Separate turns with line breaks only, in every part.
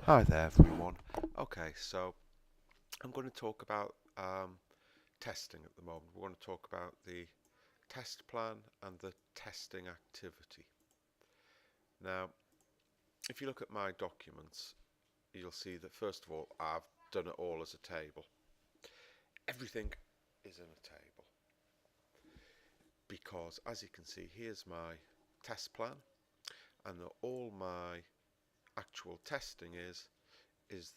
Hi there, everyone. Okay, so I'm going to talk about testing at the moment. We're going to talk about the test plan and the testing activity. Now, if you look at my documents, you'll see that first of all, I've done it all as a table. Everything is in a table because, as you can see, here's my test plan, and all my actual testing is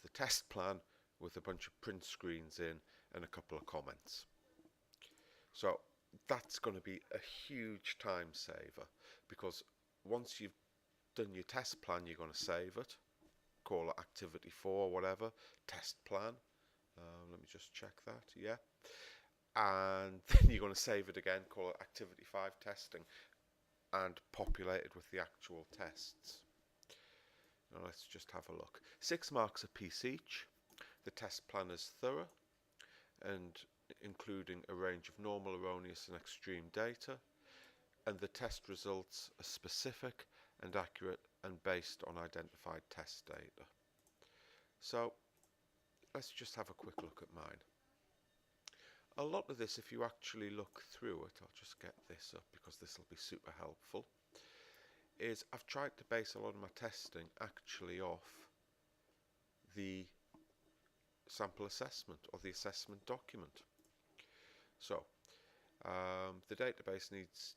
the test plan with a bunch of print screens in and a couple of comments. So that's going to be a huge time saver because once you've done your test plan, you're going to save it, call it activity 4 or whatever, test plan. Let me just check that, yeah. And then you're going to save it again, call it activity 5 testing, and populate it with the actual tests. Now let's just have a look. 6 marks a piece each. The test plan is thorough and including a range of normal, erroneous and extreme data, and the test results are specific and accurate and based on identified test data. So let's just have a quick look at mine. A lot of this, if you actually look through it, I'll just get this up because this will be super helpful, is I've tried to base a lot of my testing actually off the sample assessment or the assessment document. So the database needs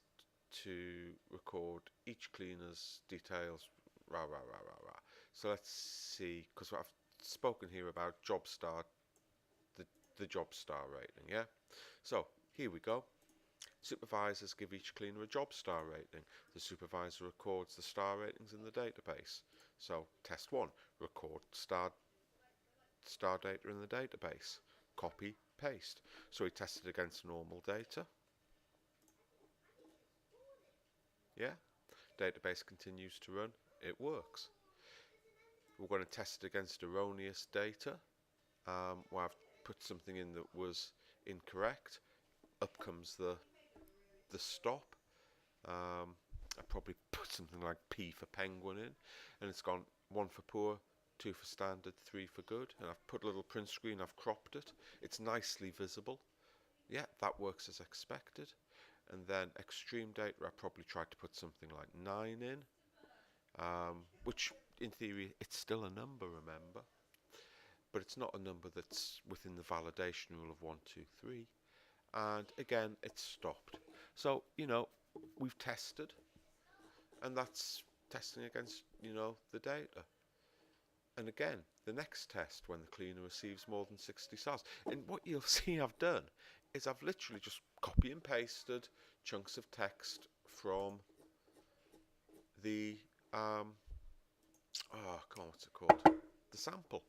to record each cleaner's details, rah, rah, rah, rah, rah. So let's see, because I've spoken here about job star, the job star rating, yeah? So here we go. Supervisors give each cleaner a job star rating. The supervisor records the star ratings in the database. So test 1, record star data in the database. Copy, paste. So we tested against normal data. Yeah, database continues to run. It works. We're going to test it against erroneous data, where I've put something in that was incorrect. Up comes the stop. I probably put something like P for penguin in, and it's gone 1 for poor, 2 for standard, 3 for good. And I've put a little print screen, I've cropped it. It's nicely visible. Yeah, that works as expected. And then extreme data, I probably tried to put something like 9 in, which in theory it's still a number, remember, but it's not a number that's within the validation rule of 1, 2, 3. And again, it's stopped. So we've tested, and that's testing against the data. And again, the next test, when the cleaner receives more than 60 stars, and what you'll see I've done is I've literally just copy and pasted chunks of text from the come on, what's it called? The sample.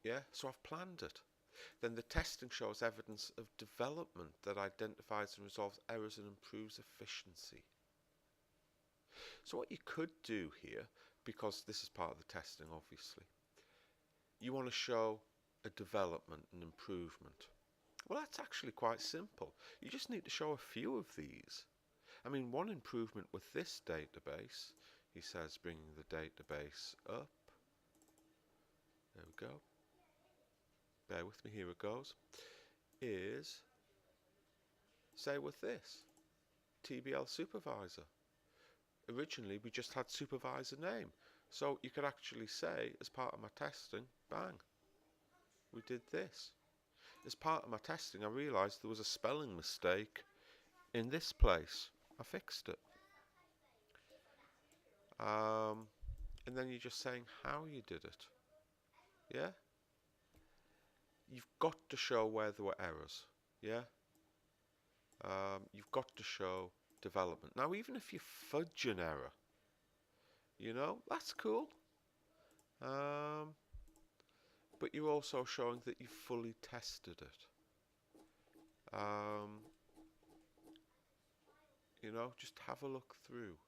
Yeah, so I've planned it. Then the testing shows evidence of development that identifies and resolves errors and improves efficiency. So what you could do here, because this is part of the testing obviously, you want to show a development and improvement. Well, that's actually quite simple. You just need to show a few of these. I mean, one improvement with this database, he says bringing the database up. There we go. Bear with me, here it goes. Is, say with this, TBL supervisor. Originally we just had supervisor name. So you could actually say, as part of my testing, bang, we did this. As part of my testing, I realised there was a spelling mistake in this place. I fixed it. And then you're just saying how you did it. Yeah? You've got to show where there were errors. Yeah? You've got to show development. Now, even if you fudge an error, that's cool. But you're also showing that you've fully tested it. Just have a look through.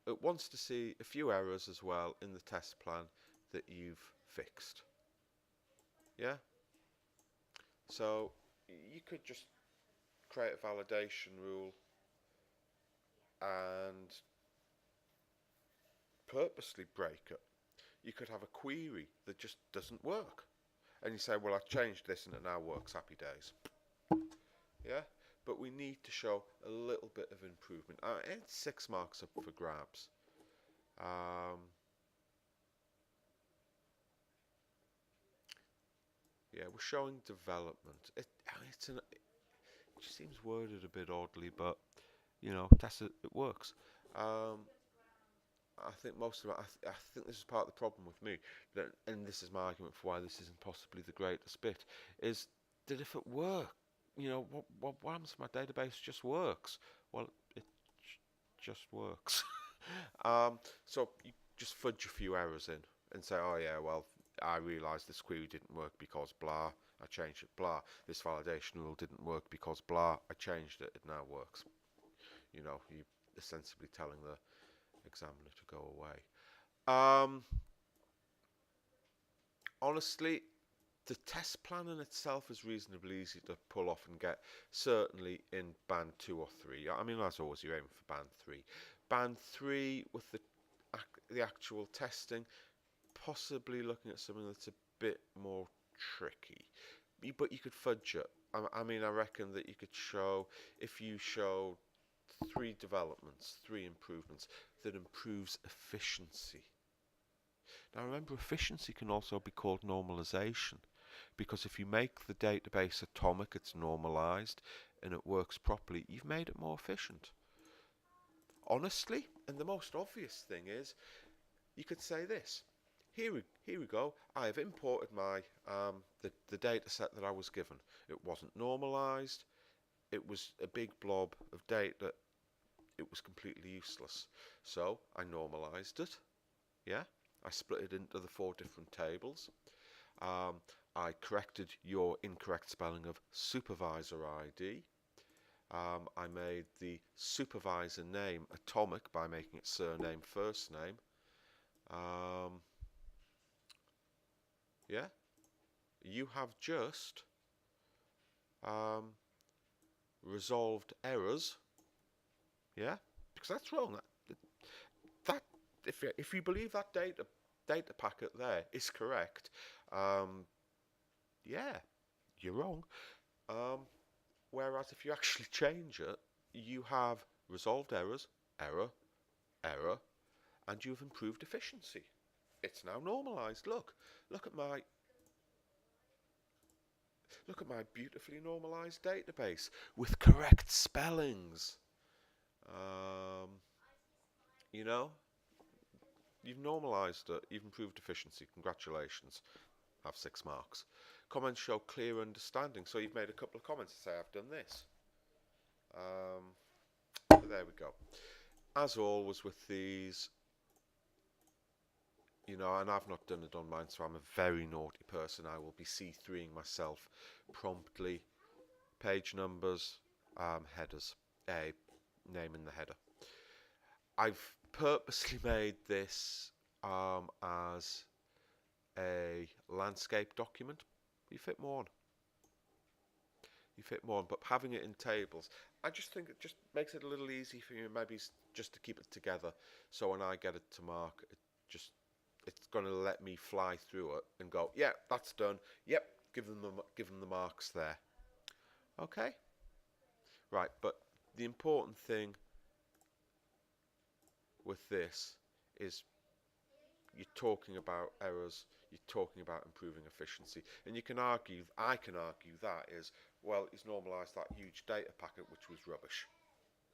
It wants to see a few errors as well in the test plan that you've fixed. Yeah? So you could just create a validation rule and purposely break it. You could have a query that just doesn't work, and you say, well, I changed this and it now works, happy days. Yeah, but we need to show a little bit of improvement. It's 6 marks up for grabs. Yeah, we're showing development. It just seems worded a bit oddly, but you know, it works. I think most of it. I think this is part of the problem with me, and this is my argument for why this isn't possibly the greatest bit, is that if it works, you know, what happens if my database just works? Well, it just works. So you just fudge a few errors in and say, oh yeah, well, I realised this query didn't work because blah, I changed it, blah. This validation rule didn't work because blah, I changed it, it now works. You know, you ostensibly telling the examiner to go away. Honestly, the test plan in itself is reasonably easy to pull off and get, certainly in band 2 or 3. I mean, as always, you're aiming for band 3. Band 3 with the actual testing, possibly looking at something that's a bit more tricky. But you could fudge it. I mean, I reckon that you could show, if you showed 3 developments, 3 improvements, that improves efficiency. Now remember, efficiency can also be called normalization, because if you make the database atomic, it's normalized, and it works properly, you've made it more efficient. Honestly, and the most obvious thing is, you could say this. Here we go. I have imported my the data set that I was given. It wasn't normalized. It was a big blob of data. It was completely useless. So I normalized it. Yeah, I split it into the 4 different tables. I corrected your incorrect spelling of supervisor ID. I made the supervisor name atomic by making it surname, first name. Yeah, you have just resolved errors. Yeah, because that's wrong. That if you believe that data packet there is correct, yeah, you're wrong. Whereas if you actually change it, you have resolved errors, error, and you've improved efficiency. It's now normalized. Look at my beautifully normalized database with correct spellings. You know, you've normalized it. You've improved efficiency. Congratulations. Have 6 marks. Comments show clear understanding. So you've made a couple of comments to say I've done this. So there we go. As always with these, you know, and I've not done it on mine, so I'm a very naughty person. I will be C3ing myself promptly. Page numbers, headers, name in the header. I've purposely made this as a landscape document. You fit more on. But having it in tables, I just think it just makes it a little easy for you, maybe just to keep it together. So when I get it to mark, it's going to let me fly through it and go, yeah, that's done. Yep, give them the marks there. Okay, right. But the important thing with this is you're talking about errors, you're talking about improving efficiency, and I can argue that is, well, he's normalised that huge data packet which was rubbish.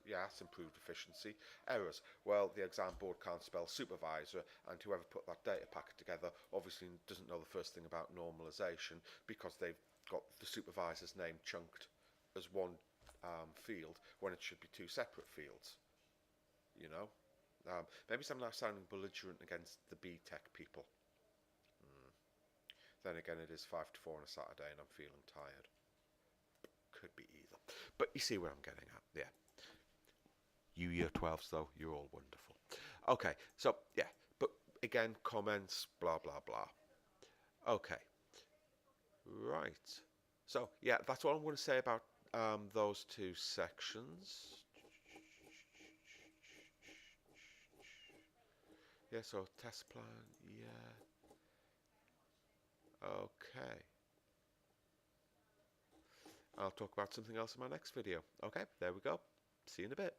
Yeah, it's improved efficiency. Errors, well, the exam board can't spell supervisor, and whoever put that data packet together obviously doesn't know the first thing about normalisation, because they've got the supervisor's name chunked as one field when it should be 2 separate fields. You know, maybe I'm now sounding belligerent against the BTEC people. Then again, it is 5 to 4 on a Saturday and I'm feeling tired. Could be either. But you see where I'm getting at. Yeah. You year 12s though, you're all wonderful. Okay, so yeah, but again, comments, blah blah blah. Okay, right. So yeah, that's what I'm going to say about those 2 sections. Yeah, so test plan, yeah. Okay. I'll talk about something else in my next video. Okay, there we go. See you in a bit.